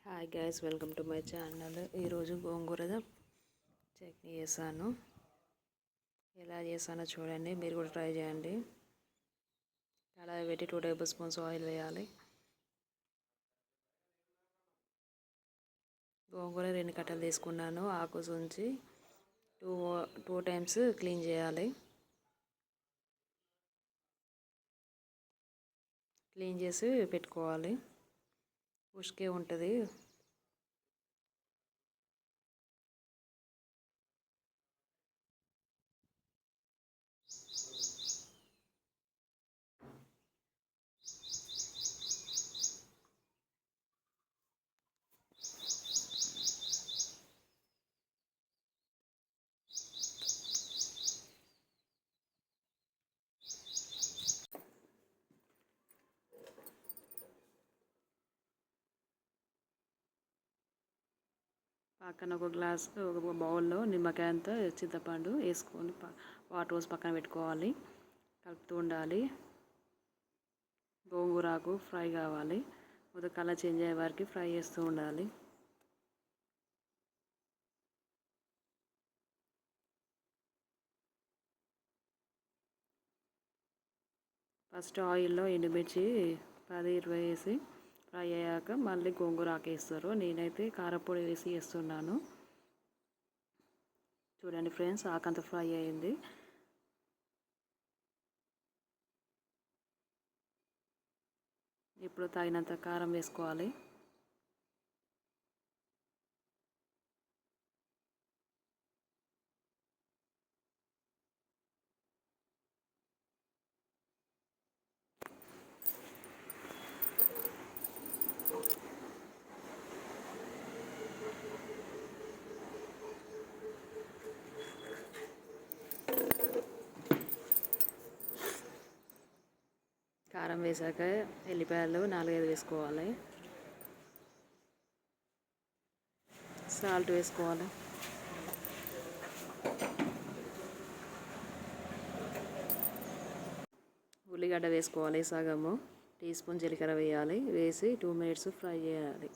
Hi guys, welcome to my channel. ఈరోజు గోంగూర చట్నీ చేశాను. ఎలా చేశానో చూడండి, మీరు కూడా ట్రై చేయండి. కడాయి పెట్టి 2 టేబుల్ స్పూన్స్ ఆయిల్ వేయాలి. గోంగూర 2 కట్టలు తీసుకున్నాను. ఆకు ఉంచి టూ టైమ్స్ క్లీన్ చేయాలి. క్లీన్ చేసి పెట్టుకోవాలి. ఉష్కే ఉంటుంది. పక్కన ఒక బౌల్లో నిమ్మకాయ అంతా చింతపండు వేసుకొని వాటర్ పోసి పక్కన పెట్టుకోవాలి. కలుపుతూ ఉండాలి. గోంగూరాకు ఫ్రై కావాలి. కొద్దిగా కలర్ చేంజ్ అయ్యే వరకు ఫ్రై చేస్తూ ఉండాలి. ఫస్ట్ ఆయిల్లో ఎండుమిర్చి 10-20 వేసి ఫ్రై అయ్యాక మళ్ళీ గోంగూర ఆకేస్తారు. నేనైతే కారపొడి వేసి వేస్తున్నాను. చూడండి ఫ్రెండ్స్, ఆకంత ఫ్రై అయింది. ఇప్పుడు తగినంత కారం వేసుకోవాలి. కారం వేసాక ఎల్లిపాయలు 4-5 వేసుకోవాలి. సాల్ట్ వేసుకోవాలి. ఉల్లిగడ్డ వేసుకోవాలి. సగము టీ స్పూన్ జీలకర్ర వేయాలి. వేసి 2 మినిట్స్ ఫ్రై చేయాలి.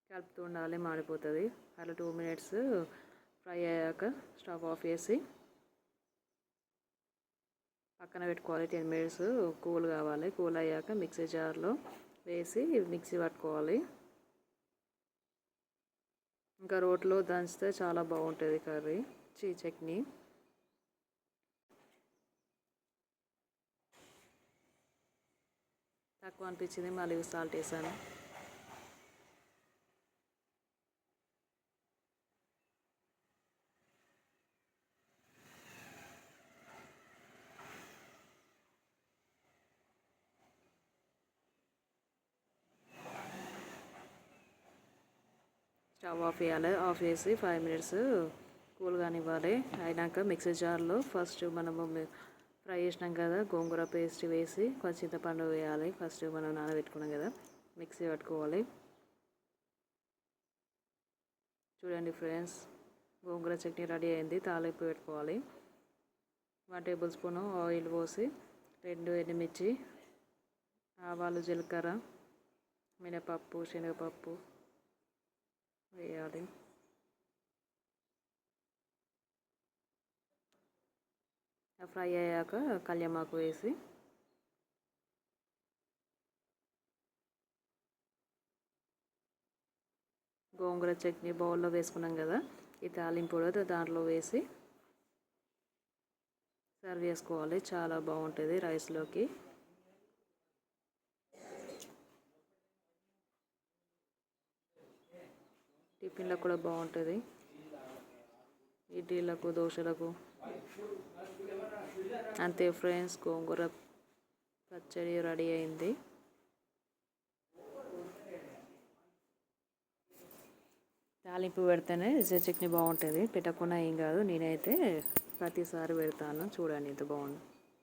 కలుపుతూ ఉండాలి, మాడిపోతుంది. అలా 2 మినిట్స్ ఫ్రై అయ్యాక స్టవ్ ఆఫ్ చేసి పక్కన పెట్టుకోవాలి. 10 మినిట్స్ కూల్ కావాలి. కూల్ అయ్యాక మిక్సీ జార్లో వేసి మిక్సీ పట్టుకోవాలి. ఇంకా రోట్లో దంచితే చాలా బాగుంటుంది కర్రీ చట్నీ. తక్కువ అనిపించింది, మళ్ళీ సాల్ట్ వేసాను. స్టవ్ ఆఫ్ చేయాలి. ఆఫ్ చేసి 5 మినిట్స్ కూల్ కానివ్వాలి. అయినాక మిక్సీ జార్లో ఫస్ట్ మనము ఫ్రై చేసినాం కదా గోంగూర పేస్ట్ వేసి కొంచెం చింతపండు వేయాలి. ఫస్ట్ మనం నానబెట్టుకున్నాం కదా, మిక్సీ పట్టుకోవాలి. చూడండి ఫ్రెండ్స్, గోంగూర చట్నీ రెడీ అయింది. తాలింపు పెట్టుకోవాలి. 1 టేబుల్ స్పూన్ ఆయిల్ పోసి 2 ఎండుమిర్చి, ఆవాలు, జీలకర్ర, మినపప్పు, శనగపప్పు వేయాలి. ఫ్రై అయ్యాక కళ్యామాకు వేసి గోంగూర చట్నీ బౌల్లో వేసుకున్నాం కదా, ఈ తాలింపు దాంట్లో వేసి సర్వ్ చేసుకోవాలి. చాలా బాగుంటుంది రైస్లోకి. టిఫిన్లకు కూడా బాగుంటుంది. ఇడ్లీలకు, దోశలకు. అంతే ఫ్రెండ్స్, గోంగూర పచ్చడి రెడీ అయింది. తాలింపు పెడితేనే చట్నీ బాగుంటుంది. పెట్టకుండా ఏం కాదు. నేనైతే ప్రతిసారి పెడతాను. చూడండి ఎంత బాగుంది.